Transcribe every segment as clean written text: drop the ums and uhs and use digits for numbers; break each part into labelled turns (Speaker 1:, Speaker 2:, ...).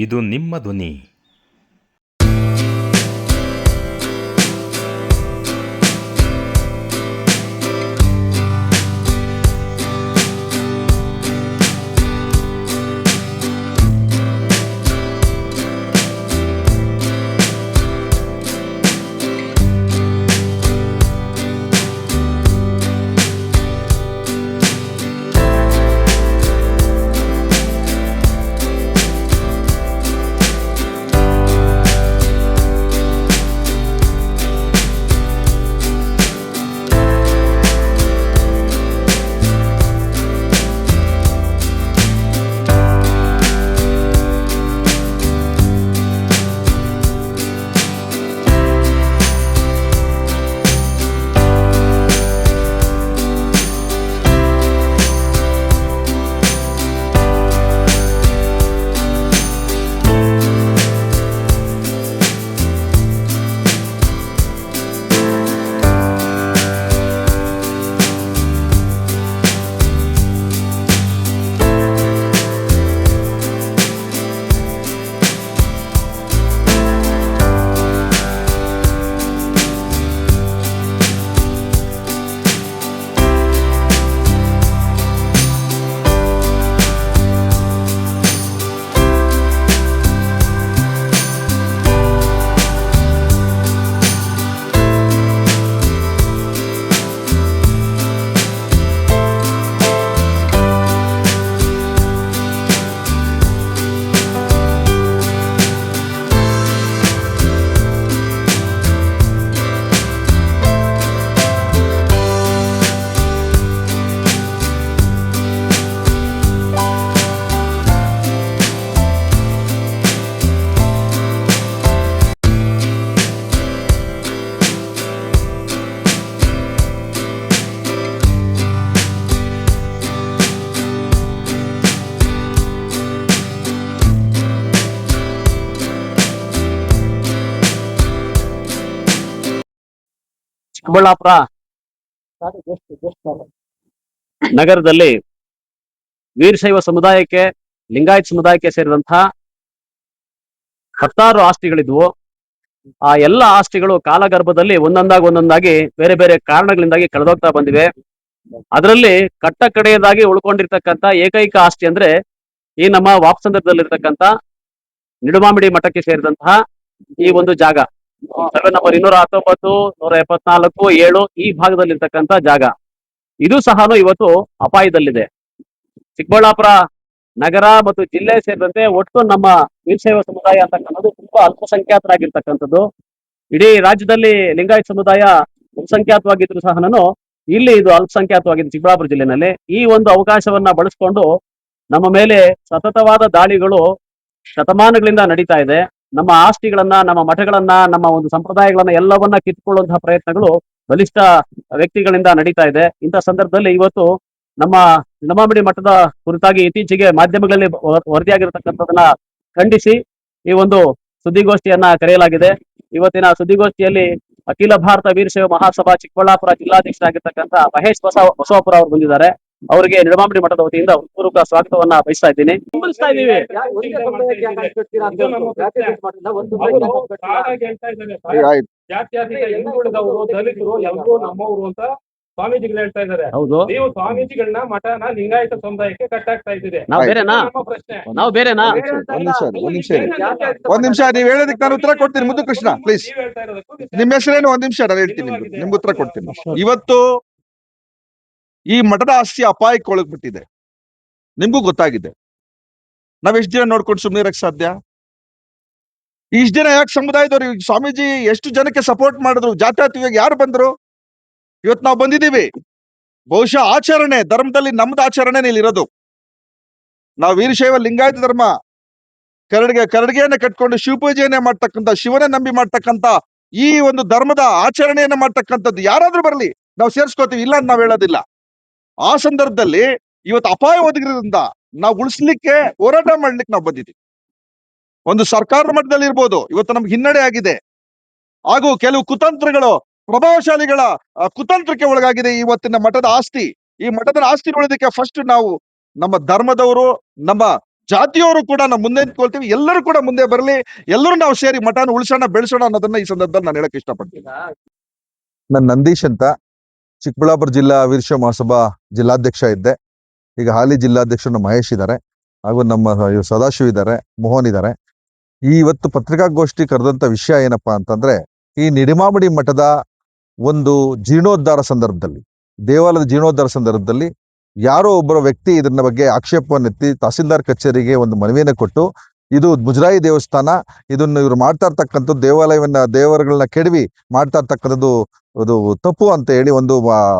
Speaker 1: ಇದು ನಿಮ್ಮ ಧ್ವನಿ.
Speaker 2: ಚಿಕ್ಕಬಳ್ಳಾಪುರ ನಗರದಲ್ಲಿ ವೀರಶೈವ ಸಮುದಾಯಕ್ಕೆ, ಲಿಂಗಾಯತ್ ಸಮುದಾಯಕ್ಕೆ ಸೇರಿದಂತಹ 16 ಆಸ್ತಿಗಳಿದ್ವು. ಆ ಎಲ್ಲ ಆಸ್ತಿಗಳು ಕಾಲಗರ್ಭದಲ್ಲಿ ಒಂದೊಂದಾಗಿ ಬೇರೆ ಬೇರೆ ಕಾರಣಗಳಿಂದಾಗಿ ಕಳೆದೋಗ್ತಾ ಬಂದಿವೆ. ಅದರಲ್ಲಿ ಕಟ್ಟ ಕಡೆಯದಾಗಿ ಉಳ್ಕೊಂಡಿರ್ತಕ್ಕಂಥ ಏಕೈಕ ಆಸ್ತಿ ಅಂದ್ರೆ ಈ ನಮ್ಮ ವಾಪಸಂದ್ರದಲ್ಲಿರ್ತಕ್ಕಂಥ ನಿಡುಮಾಮಿಡಿ ಮಠಕ್ಕೆ ಸೇರಿದಂತಹ ಈ ಒಂದು ಜಾಗ, ಸರ್ವೆ ನಂಬರ್ 219, 174, 7 ಈ ಭಾಗದಲ್ಲಿರ್ತಕ್ಕಂಥ ಜಾಗ. ಇದು ಸಹ ಇವತ್ತು ಅಪಾಯದಲ್ಲಿದೆ. ಚಿಕ್ಕಬಳ್ಳಾಪುರ ನಗರ ಮತ್ತು ಜಿಲ್ಲೆ ಸೇರಿದಂತೆ ಒಟ್ಟು ನಮ್ಮ ವೀರಶೈವ ಸಮುದಾಯ ಅಂತಕ್ಕಂಥದ್ದು ತುಂಬಾ ಅಲ್ಪಸಂಖ್ಯಾತರಾಗಿರ್ತಕ್ಕಂಥದ್ದು. ಇಡೀ ರಾಜ್ಯದಲ್ಲಿ ಲಿಂಗಾಯತ್ ಸಮುದಾಯ ಬಹುಸಂಖ್ಯಾತವಾಗಿದ್ರು ಸಹ ಇಲ್ಲಿ ಇದು ಅಲ್ಪಸಂಖ್ಯಾತವಾಗಿದೆ ಚಿಕ್ಕಬಳ್ಳಾಪುರ ಜಿಲ್ಲೆನಲ್ಲಿ. ಈ ಒಂದು ಅವಕಾಶವನ್ನ ಬಳಸ್ಕೊಂಡು ನಮ್ಮ ಮೇಲೆ ಸತತವಾದ ದಾಳಿಗಳು ಶತಮಾನಗಳಿಂದ ನಡೀತಾ ಇದೆ. ನಮ್ಮ ಆಸ್ತಿಗಳನ್ನ, ನಮ್ಮ ಮಠಗಳನ್ನ, ನಮ್ಮ ಒಂದು ಸಂಪ್ರದಾಯಗಳನ್ನ ಎಲ್ಲವನ್ನ ಕಿತ್ಕೊಳ್ಳುವಂತಹ ಪ್ರಯತ್ನಗಳು ಬಲಿಷ್ಠ ವ್ಯಕ್ತಿಗಳಿಂದ ನಡೀತಾ ಇದೆ. ಇಂಥ ಸಂದರ್ಭದಲ್ಲಿ ಇವತ್ತು ನಮ್ಮ ನಿಡುಮಾಮಿಡಿ ಮಠದ ಕುರಿತಾಗಿ ಇತ್ತೀಚೆಗೆ ಮಾಧ್ಯಮಗಳಲ್ಲಿ ವರದಿಯಾಗಿರ್ತಕ್ಕಂಥದನ್ನ ಖಂಡಿಸಿ ಈ ಒಂದು ಸುದ್ದಿಗೋಷ್ಠಿಯನ್ನ ಕರೆಯಲಾಗಿದೆ. ಇವತ್ತಿನ ಸುದ್ದಿಗೋಷ್ಠಿಯಲ್ಲಿ ಅಖಿಲ ಭಾರತ ವೀರಶೈವ ಮಹಾಸಭಾ ಚಿಕ್ಕಬಳ್ಳಾಪುರ ಜಿಲ್ಲಾಧ್ಯಕ್ಷರಾಗಿರ್ತಕ್ಕಂಥ ಮಹೇಶ್ ಬಸವಾಪುರ ಅವರು ಬಂದಿದ್ದಾರೆ. ಅವರಿಗೆ ನಿಡುಮಾಮಿಡಿ ಮಠದ ವತಿಯಿಂದ ಹೃತ್ಪೂರ್ವಕ ಸ್ವಾಗತವನ್ನ ಬಯಸ್ತಾ ಇದ್ದೀನಿ. ಬೆಂಬಲಿಸ್ತಾ ಇದ್ದೀವಿ.
Speaker 3: ಜಾತ್ಯತೀತ ಹಿಂದುಳಿದವರು, ದಲಿತರು ಎಲ್ಲರೂ ನಮ್ಮವರು ಅಂತ ಸ್ವಾಮೀಜಿಗಳು ಹೇಳ್ತಾ ಇದ್ದಾರೆ.
Speaker 2: ಹೌದು,
Speaker 3: ನೀವು ಸ್ವಾಮೀಜಿಗಳನ್ನ ಮಠನ ಲಿಂಗಾಯತ ಸಮುದಾಯಕ್ಕೆ ಕಟ್ಟಾಗ್ತಾ ಇದ್ದೀರಿ.
Speaker 2: ನಾವು ಬೇರೆನಾ?
Speaker 3: ಪ್ರಶ್ನೆ
Speaker 2: ನಾವು ಬೇರೆನಾ?
Speaker 4: ಒಂದ್ ನಿಮಿಷ ನೀವ್ ಹೇಳೋದಕ್ಕೆ ನಾನು ಉತ್ತರ ಕೊಡ್ತೀನಿ. ಮುದ್ದು ಕೃಷ್ಣ ಪ್ಲೀಸ್, ನಿಮ್ ಹೆಸರೇನು? ಒಂದ್ ನಿಮಿಷ ನಾನು ಹೇಳ್ತೀನಿ, ನಿಮ್ಗೆ ಉತ್ತರ ಕೊಡ್ತೀನಿ. ಇವತ್ತು ಈ ಮಠದ ಆಸ್ತಿ ಅಪಾಯಕ್ಕೆ ಒಳಗ್ಬಿಟ್ಟಿದೆ, ನಿಮ್ಗೂ ಗೊತ್ತಾಗಿದೆ. ನಾವ್ ಎಷ್ಟ್ ದಿನ ನೋಡ್ಕೊಂಡು ಸುಮ್ನೆ ಇರಕ್ ಸಾಧ್ಯ? ಇಷ್ಟ ದಿನ ಯಾಕೆ ಸಮುದಾಯದವ್ರು ಸ್ವಾಮೀಜಿ ಎಷ್ಟು ಜನಕ್ಕೆ ಸಪೋರ್ಟ್ ಮಾಡಿದ್ರು? ಜಾತ್ಯತೀತವಾಗಿ ಯಾರು ಬಂದ್ರು? ಇವತ್ತು ನಾವು ಬಂದಿದ್ದೀವಿ. ಬಹುಶಃ ಆಚರಣೆ ಧರ್ಮದಲ್ಲಿ ನಮ್ದು ಆಚರಣೆ ಇಲ್ಲಿರೋದು. ನಾವು ವೀರಶೈವ ಲಿಂಗಾಯತ ಧರ್ಮ ಕರಡಿಗೆಯನ್ನ ಕಟ್ಕೊಂಡು ಶಿವಪೂಜೆಯನ್ನೇ ಮಾಡ್ತಕ್ಕಂಥ, ಶಿವನೇ ನಂಬಿ ಮಾಡ್ತಕ್ಕಂಥ ಈ ಒಂದು ಧರ್ಮದ ಆಚರಣೆಯನ್ನ ಮಾಡ್ತಕ್ಕಂಥದ್ದು ಯಾರಾದ್ರೂ ಬರಲಿ, ನಾವು ಸೇರ್ಸ್ಕೋತೀವಿ, ಇಲ್ಲ ಅಂತ ನಾವ್ ಹೇಳೋದಿಲ್ಲ. ಆ ಸಂದರ್ಭದಲ್ಲಿ ಇವತ್ತು ಅಪಾಯ ಒದಗಿರೋದ್ರಿಂದ ನಾವು ಉಳಿಸ್ಲಿಕ್ಕೆ, ಹೋರಾಟ ಮಾಡ್ಲಿಕ್ಕೆ ನಾವು ಬಂದಿದ್ದೀವಿ. ಒಂದು ಸರ್ಕಾರದ ಮಟ್ಟದಲ್ಲಿ ಇರ್ಬೋದು, ಇವತ್ತು ನಮ್ಗೆ ಹಿನ್ನಡೆ ಆಗಿದೆ. ಹಾಗೂ ಕೆಲವು ಕುತಂತ್ರಗಳು, ಪ್ರಭಾವಶಾಲಿಗಳ ಕುತಂತ್ರಕ್ಕೆ ಒಳಗಾಗಿದೆ ಇವತ್ತಿನ ಮಠದ ಆಸ್ತಿ. ಈ ಮಠದ ಆಸ್ತಿ ಉಳಿದಕ್ಕೆ ಫಸ್ಟ್ ನಾವು ನಮ್ಮ ಧರ್ಮದವರು, ನಮ್ಮ ಜಾತಿಯವರು ಕೂಡ ನಾವು ಮುಂದೆ ನಿಂತ್ಕೊಳ್ತೀವಿ, ಎಲ್ಲರೂ ಕೂಡ ಮುಂದೆ ಬರಲಿ, ಎಲ್ಲರೂ ನಾವು ಸೇರಿ ಮಠನ ಉಳಿಸೋಣ ಬೆಳೆಸೋಣ ಅನ್ನೋದನ್ನ ಈ ಸಂದರ್ಭದಲ್ಲಿ ನಾನು ಹೇಳಕ್ ಇಷ್ಟಪಡ್ತೀನಿ. ನಾನು ನಂದೀಶ್ ಅಂತ, ಚಿಕ್ಕಬಳ್ಳಾಪುರ ಜಿಲ್ಲಾ ವೀರಶೈವ ಮಹಾಸಭಾ ಜಿಲ್ಲಾಧ್ಯಕ್ಷ ಇದ್ದೆ. ಈಗ ಹಾಲಿ ಜಿಲ್ಲಾಧ್ಯಕ್ಷರು ಮಹೇಶ್ ಇದ್ದಾರೆ, ಹಾಗೂ ನಮ್ಮ ಸದಾಶಿವ ಇದ್ದಾರೆ, ಮೋಹನ್ ಇದ್ದಾರೆ. ಇವತ್ತು ಪತ್ರಿಕಾಗೋಷ್ಠಿ ಕರೆದಂತ ವಿಷಯ ಏನಪ್ಪಾ ಅಂತಂದ್ರೆ, ಈ ನಿಡಿಮಾಮಡಿ ಮಠದ ಒಂದು ಜೀರ್ಣೋದ್ಧಾರ ಸಂದರ್ಭದಲ್ಲಿ, ದೇವಾಲಯದ ಜೀರ್ಣೋದ್ಧಾರ ಸಂದರ್ಭದಲ್ಲಿ ಯಾರೋ ಒಬ್ಬರ ವ್ಯಕ್ತಿ ಇದನ್ನ ಬಗ್ಗೆ ಆಕ್ಷೇಪವನ್ನೆತ್ತಿ ತಹಸೀಲ್ದಾರ್ ಕಚೇರಿಗೆ ಒಂದು ಮನವಿಯನ್ನು ಕೊಟ್ಟು, ಇದು ಮುಜರಾಯಿ ದೇವಸ್ಥಾನ, ಇದನ್ನು ಇವರು ಮಾಡ್ತಾ ಇರ್ತಕ್ಕಂಥದ್ದು ದೇವರುಗಳನ್ನ ಕೆಡವಿ ಮಾಡ್ತಾ ಇರ್ತಕ್ಕಂಥದ್ದು ಅದು ತಪ್ಪು ಅಂತ ಹೇಳಿ ಒಂದು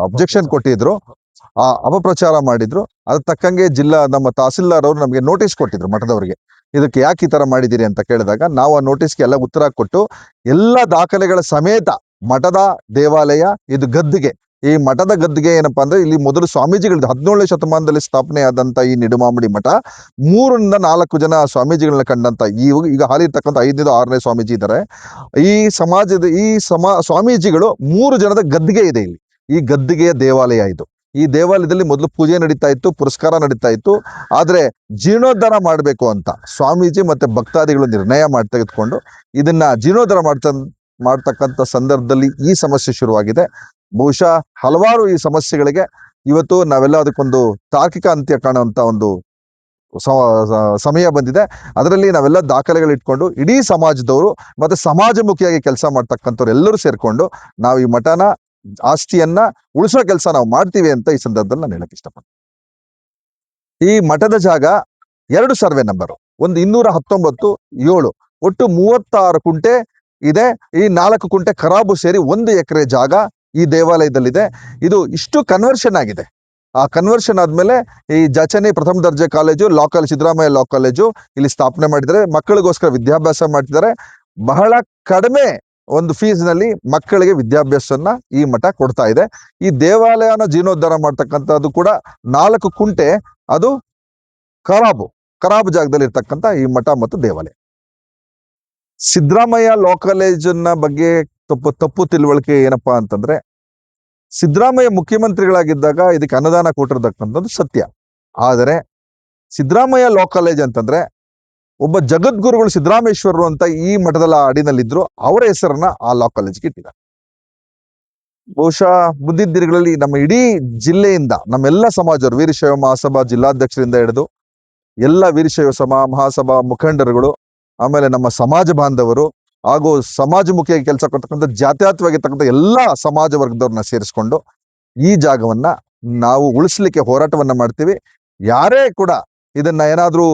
Speaker 4: ಅಬ್ಜೆಕ್ಷನ್ ಕೊಟ್ಟಿದ್ರು, ಅಪಪ್ರಚಾರ ಮಾಡಿದ್ರು. ಅದ್ರ ತಕ್ಕಂಗೆ ನಮ್ಮ ತಹಸೀಲ್ದಾರ್ ಅವರು ನಮಗೆ ನೋಟಿಸ್ ಕೊಟ್ಟಿದ್ರು ಮಠದವರಿಗೆ, ಇದಕ್ಕೆ ಯಾಕೆ ಈ ತರ ಮಾಡಿದಿರಿ ಅಂತ ಕೇಳಿದಾಗ ನಾವು ಆ ನೋಟಿಸ್ಗೆ ಎಲ್ಲ ಉತ್ತರ ಕೊಟ್ಟು, ಎಲ್ಲ ದಾಖಲೆಗಳ ಸಮೇತ ಮಠದ ದೇವಾಲಯ ಇದು ಗದ್ದುಗೆ, ಈ ಮಠದ ಗದ್ದುಗೆ ಏನಪ್ಪಾ ಅಂದ್ರೆ, ಇಲ್ಲಿ ಮೊದಲು ಸ್ವಾಮೀಜಿಗಳಿದೆ 17ನೇ ಶತಮಾನದಲ್ಲಿ ಸ್ಥಾಪನೆ ಆದಂತ ಈ ನಿಡುಮಾಮಡಿ ಮಠ 3 ರಿಂದ 4 ಜನ ಸ್ವಾಮೀಜಿಗಳನ್ನ ಕಂಡಂತ ಈಗ ಹಾಲಿ ಇರ್ತಕ್ಕಂಥ 5ನೇ 6ನೇ ಸ್ವಾಮೀಜಿ ಇದ್ದಾರೆ. ಈ ಸ್ವಾಮೀಜಿಗಳು 3 ಜನದ ಗದ್ದುಗೆ ಇದೆ ಇಲ್ಲಿ. ಈ ಗದ್ದುಗೆಯ ದೇವಾಲಯ ಇದು. ಈ ದೇವಾಲಯದಲ್ಲಿ ಮೊದಲು ಪೂಜೆ ನಡೀತಾ ಇತ್ತು, ಪುರಸ್ಕಾರ ನಡೀತಾ ಇತ್ತು. ಆದ್ರೆ ಜೀರ್ಣೋದ್ಧಾರ ಮಾಡಬೇಕು ಅಂತ ಸ್ವಾಮೀಜಿ ಮತ್ತೆ ಭಕ್ತಾದಿಗಳು ನಿರ್ಣಯ ತೆಗೆದುಕೊಂಡು ಇದನ್ನ ಜೀರ್ಣೋದ್ಧಾರ ಮಾಡ್ತಕ್ಕಂಥ ಸಂದರ್ಭದಲ್ಲಿ ಈ ಸಮಸ್ಯೆ ಶುರುವಾಗಿದೆ. ಬಹುಶಃ ಹಲವಾರು ಈ ಸಮಸ್ಯೆಗಳಿಗೆ ಇವತ್ತು ನಾವೆಲ್ಲ ಅದಕ್ಕೊಂದು ತಾರ್ಕಿಕ ಅಂತ್ಯ ಕಾಣುವಂತ ಒಂದು ಸಮಯ ಬಂದಿದೆ. ಅದರಲ್ಲಿ ನಾವೆಲ್ಲ ದಾಖಲೆಗಳು ಇಟ್ಕೊಂಡು ಇಡೀ ಸಮಾಜದವರು ಮತ್ತೆ ಸಮಾಜಮುಖಿಯಾಗಿ ಕೆಲಸ ಮಾಡ್ತಕ್ಕಂಥವ್ರು ಎಲ್ಲರೂ ಸೇರ್ಕೊಂಡು ನಾವು ಈ ಮಠನ ಆಸ್ತಿಯನ್ನ ಉಳಿಸೋ ಕೆಲಸ ನಾವು ಮಾಡ್ತೀವಿ ಅಂತ ಈ ಸಂದರ್ಭದಲ್ಲಿ ನಾನು ಹೇಳಕ್ ಇಷ್ಟಪಡ್ತೀನಿ. ಈ ಮಠದ ಜಾಗ 2 ಸರ್ವೆ ನಂಬರ್, ಒಂದು 219/7, ಒಟ್ಟು 36 ಕುಂಟೆ ಇದೆ. ಈ 4 ಕುಂಟೆ ಖರಾಬು ಸೇರಿ 1 ಎಕರೆ ಜಾಗ ಈ ದೇವಾಲಯದಲ್ಲಿದೆ. ಇದು ಇಷ್ಟು ಕನ್ವರ್ಷನ್ ಆಗಿದೆ. ಆ ಕನ್ವರ್ಷನ್ ಆದ್ಮೇಲೆ ಈ ಜಚನಿ ಪ್ರಥಮ ದರ್ಜೆ ಕಾಲೇಜು, ಸಿದ್ದರಾಮಯ್ಯ ಲಾ ಕಾಲೇಜು ಇಲ್ಲಿ ಸ್ಥಾಪನೆ ಮಾಡಿದ್ದಾರೆ. ಮಕ್ಕಳಿಗೋಸ್ಕರ ವಿದ್ಯಾಭ್ಯಾಸ ಮಾಡ್ತಿದ್ದಾರೆ. ಬಹಳ ಕಡಿಮೆ ಒಂದು ಫೀಸ್ ನಲ್ಲಿ ಮಕ್ಕಳಿಗೆ ವಿದ್ಯಾಭ್ಯಾಸವನ್ನ ಈ ಮಠ ಕೊಡ್ತಾ ಇದೆ. ಈ ದೇವಾಲಯನ ಜೀರ್ಣೋದ್ಧಾರ ಮಾಡ್ತಕ್ಕಂಥದ್ದು ಕೂಡ 4 ಕುಂಟೆ ಅದು ಖರಾಬು ಜಾಗದಲ್ಲಿ ಇರ್ತಕ್ಕಂಥ ಈ ಮಠ ಮತ್ತು ದೇವಾಲಯ. ಸಿದ್ದರಾಮಯ್ಯ ಲಾ ಕಾಲೇಜನ್ನ ಬಗ್ಗೆ ತಪ್ಪು ತಿಳುವಳಿಕೆ ಏನಪ್ಪಾ ಅಂತಂದ್ರೆ, ಸಿದ್ದರಾಮಯ್ಯ ಮುಖ್ಯಮಂತ್ರಿಗಳಾಗಿದ್ದಾಗ ಇದಕ್ಕೆ ಅನುದಾನ ಕೊಟ್ಟಿರ್ತಕ್ಕಂಥದ್ದು ಸತ್ಯ. ಆದರೆ ಸಿದ್ದರಾಮಯ್ಯ ಲಾ ಕಾಲೇಜ್ ಅಂತಂದ್ರೆ ಒಬ್ಬ ಜಗದ್ಗುರುಗಳು ಸಿದ್ದರಾಮೇಶ್ವರರು ಅಂತ ಈ ಮಠದ ಅಡಿನಲ್ಲಿದ್ರು, ಅವರ ಹೆಸರನ್ನ ಆ ಲಾ ಕಾಲೇಜ್ಗೆ ಇಟ್ಟಿದ್ದಾರೆ. ಬಹುಶಃ ಮುಂದಿನ ದಿನಗಳಲ್ಲಿ ನಮ್ಮ ಇಡೀ ಜಿಲ್ಲೆಯಿಂದ ನಮ್ಮೆಲ್ಲ ಸಮಾಜರು, ವೀರಶೈವ ಮಹಾಸಭಾ ಜಿಲ್ಲಾಧ್ಯಕ್ಷರಿಂದ ಹಿಡಿದು ಎಲ್ಲ ವೀರಶೈವ ಮಹಾಸಭಾ ಮುಖಂಡರುಗಳು, ಆಮೇಲೆ ನಮ್ಮ ಸಮಾಜ ಬಾಂಧವರು ಹಾಗೂ ಸಮಾಜಮುಖಿಯಾಗಿ ಕೆಲಸ ಕೊಡ್ತಕ್ಕಂಥ ಜಾತ್ಯತೀತವಾಗಿರ್ತಕ್ಕಂಥ ಎಲ್ಲಾ ಸಮಾಜ ವರ್ಗದವ್ರನ್ನ ಸೇರಿಸ್ಕೊಂಡು ಈ ಜಾಗವನ್ನ ನಾವು ಉಳಿಸ್ಲಿಕ್ಕೆ ಹೋರಾಟವನ್ನ ಮಾಡ್ತೀವಿ. ಯಾರೇ ಕೂಡ ಇದನ್ನ ಏನಾದ್ರೂ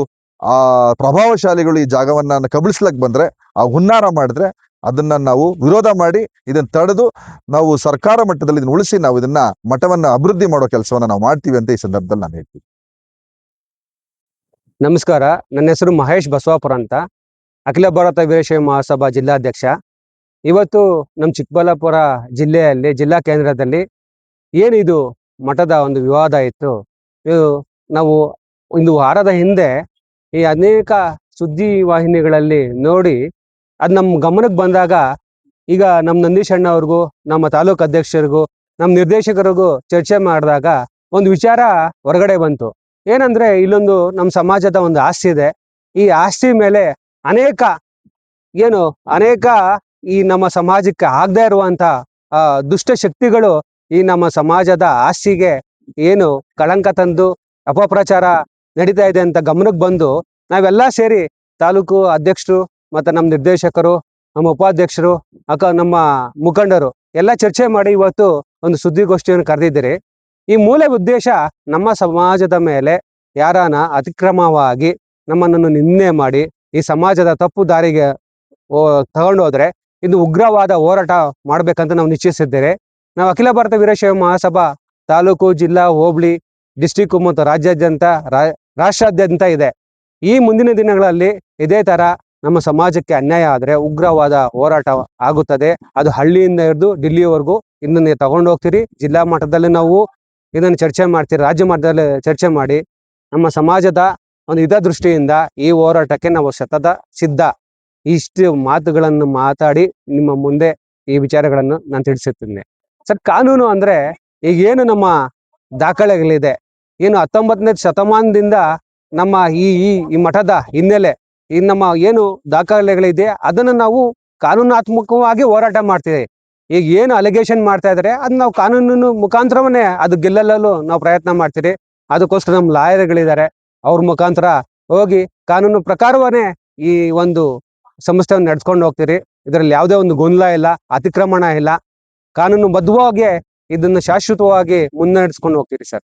Speaker 4: ಪ್ರಭಾವಶಾಲಿಗಳು ಈ ಜಾಗವನ್ನ ಕಬಳಿಸ್ಲಕ್ ಬಂದ್ರೆ, ಹುನ್ನಾರ ಮಾಡಿದ್ರೆ ಅದನ್ನ ನಾವು ವಿರೋಧ ಮಾಡಿ ಇದನ್ನ ತಡೆದು ನಾವು ಸರ್ಕಾರ ಮಟ್ಟದಲ್ಲಿ ಇದನ್ನ ಉಳಿಸಿ ನಾವು ಇದನ್ನ ಮಠವನ್ನ ಅಭಿವೃದ್ಧಿ ಮಾಡೋ ಕೆಲಸವನ್ನ ನಾವು ಮಾಡ್ತೀವಿ ಅಂತ ಈ ಸಂದರ್ಭದಲ್ಲಿ ನಾನು ಹೇಳ್ತೀನಿ.
Speaker 1: ನಮಸ್ಕಾರ, ನನ್ನ ಹೆಸರು ಮಹೇಶ್ ಬಸವಾಪುರ ಅಂತ, ಅಖಿಲ ಭಾರತ ವೀರಶೈವ ಮಹಾಸಭಾ ಜಿಲ್ಲಾಧ್ಯಕ್ಷ. ಇವತ್ತು ನಮ್ಮ ಚಿಕ್ಕಬಳ್ಳಾಪುರ ಜಿಲ್ಲೆಯಲ್ಲಿ ಜಿಲ್ಲಾ ಕೇಂದ್ರದಲ್ಲಿ ಏನಿದು ಮಠದ ಒಂದು ವಿವಾದ ಇತ್ತು. ಇದು ನಾವು ಒಂದು ವಾರದ ಹಿಂದೆ ಈ ಅನೇಕ ಸುದ್ದಿ ವಾಹಿನಿಗಳಲ್ಲಿ ನೋಡಿ ಅದು ನಮ್ಮ ಗಮನಕ್ಕೆ ಬಂದಾಗ, ಈಗ ನಮ್ಮ ನಂದೀಶ್ ಅಣ್ಣ ಅವ್ರಿಗೂ, ನಮ್ಮ ತಾಲೂಕು ಅಧ್ಯಕ್ಷರಿಗೂ, ನಮ್ಮ ನಿರ್ದೇಶಕರಿಗೂ ಚರ್ಚೆ ಮಾಡಿದಾಗ ಒಂದು ವಿಚಾರ ಹೊರಗಡೆ ಬಂತು. ಏನಂದ್ರೆ, ಇಲ್ಲೊಂದು ನಮ್ಮ ಸಮಾಜದ ಒಂದು ಆಸ್ತಿ ಇದೆ. ಈ ಆಸ್ತಿ ಮೇಲೆ ಅನೇಕ ಈ ನಮ್ಮ ಸಮಾಜಕ್ಕೆ ಆಗದೆ ಇರುವಂತ ದುಷ್ಟ ಶಕ್ತಿಗಳು ಈ ನಮ್ಮ ಸಮಾಜದ ಆಸ್ತಿಗೆ ಏನು ಕಳಂಕ ತಂದು ಅಪಪ್ರಚಾರ ನಡೀತಾ ಇದೆ ಅಂತ ಗಮನಕ್ಕೆ ಬಂದು, ನಾವೆಲ್ಲ ಸೇರಿ ತಾಲೂಕು ಅಧ್ಯಕ್ಷರು ಮತ್ತೆ ನಮ್ಮ ನಿರ್ದೇಶಕರು, ನಮ್ಮ ಉಪಾಧ್ಯಕ್ಷರು, ನಮ್ಮ ಮುಖಂಡರು ಎಲ್ಲ ಚರ್ಚೆ ಮಾಡಿ ಇವತ್ತು ಒಂದು ಸುದ್ದಿಗೋಷ್ಠಿಯನ್ನು ಕರೆದಿದ್ದೀರಿ. ಈ ಮೂಲ ಉದ್ದೇಶ, ನಮ್ಮ ಸಮಾಜದ ಮೇಲೆ ಯಾರಾನ ಅತಿಕ್ರಮವಾಗಿ ನಮ್ಮನ್ನು ನಿಂದನೆ ಮಾಡಿ ಈ ಸಮಾಜದ ತಪ್ಪು ದಾರಿಗೆ ತಗೊಂಡೋದ್ರೆ ಇದು ಉಗ್ರವಾದ ಹೋರಾಟ ಮಾಡ್ಬೇಕಂತ ನಾವು ನಿಶ್ಚಯಿಸಿದ್ದೇವೆ. ನಾವು ಅಖಿಲ ಭಾರತ ವೀರಶೈವ ಮಹಾಸಭಾ ತಾಲೂಕು, ಜಿಲ್ಲಾ, ಹೋಬಳಿ, ಡಿಸ್ಟಿಕ್ ಮತ್ತು ರಾಷ್ಟ್ರಾದ್ಯಂತ ಇದೆ. ಈ ಮುಂದಿನ ದಿನಗಳಲ್ಲಿ ಇದೇ ತರ ನಮ್ಮ ಸಮಾಜಕ್ಕೆ ಅನ್ಯಾಯ ಆದ್ರೆ ಉಗ್ರವಾದ ಹೋರಾಟ ಆಗುತ್ತದೆ. ಅದು ಹಳ್ಳಿಯಿಂದ ಹಿಡಿದು ಡಿಲ್ಲಿವರೆಗೂ ಇದನ್ನ ತಗೊಂಡು ಹೋಗ್ತೀರಿ. ಜಿಲ್ಲಾ ಮಟ್ಟದಲ್ಲಿ ನಾವು ಇದನ್ನು ಚರ್ಚೆ ಮಾಡ್ತೀರಿ, ರಾಜ್ಯ ಮಟ್ಟದಲ್ಲಿ ಚರ್ಚೆ ಮಾಡಿ ನಮ್ಮ ಸಮಾಜದ ಒಂದು ಹಿತದೃಷ್ಟಿಯಿಂದ ಈ ಹೋರಾಟಕ್ಕೆ ನಾವು ಸತತ ಸಿದ್ಧ. ಇಷ್ಟು ಮಾತುಗಳನ್ನು ಮಾತಾಡಿ ನಿಮ್ಮ ಮುಂದೆ ಈ ವಿಚಾರಗಳನ್ನು ನಾನು ತಿಳಿಸುತ್ತೇನೆ. ಸರ್, ಕಾನೂನು ಅಂದ್ರೆ ಈಗ ಏನು ನಮ್ಮ ದಾಖಲೆಗಳಿದೆ, ಏನು 19ನೇ ಶತಮಾನದಿಂದ ನಮ್ಮ ಈ ಮಠದ ಹಿನ್ನೆಲೆ, ಈ ನಮ್ಮ ಏನು ದಾಖಲೆಗಳಿದೆ ಅದನ್ನು ನಾವು ಕಾನೂನಾತ್ಮಕವಾಗಿ ಹೋರಾಟ ಮಾಡ್ತೀವಿ. ಈಗ ಏನು ಅಲಿಗೇಷನ್ ಮಾಡ್ತಾ ಇದಾರೆ ಅದ್ ನಾವು ಕಾನೂನಿನ ಮುಖಾಂತರವನ್ನೇ ಅದು ಗೆಲ್ಲಲು ನಾವು ಪ್ರಯತ್ನ ಮಾಡ್ತೀರಿ. ಅದಕ್ಕೋಸ್ಕರ ನಮ್ಮ ಲಾಯರ್ಗಳಿದ್ದಾರೆ, ಅವ್ರ ಮುಖಾಂತರ ಹೋಗಿ ಕಾನೂನು ಪ್ರಕಾರವನ್ನೇ ಈ ಒಂದು ಸಂಸ್ಥೆಯನ್ನು ನಡ್ಸ್ಕೊಂಡು ಹೋಗ್ತೀರಿ. ಇದರಲ್ಲಿ ಯಾವುದೇ ಒಂದು ಗೊಂದಲ ಇಲ್ಲ, ಅತಿಕ್ರಮಣ ಇಲ್ಲ, ಕಾನೂನು ಬದ್ಧವಾಗಿ ಇದನ್ನು ಶಾಶ್ವತವಾಗಿ ಮುನ್ನಡೆಸ್ಕೊಂಡು ಹೋಗ್ತೀರಿ ಸರ್.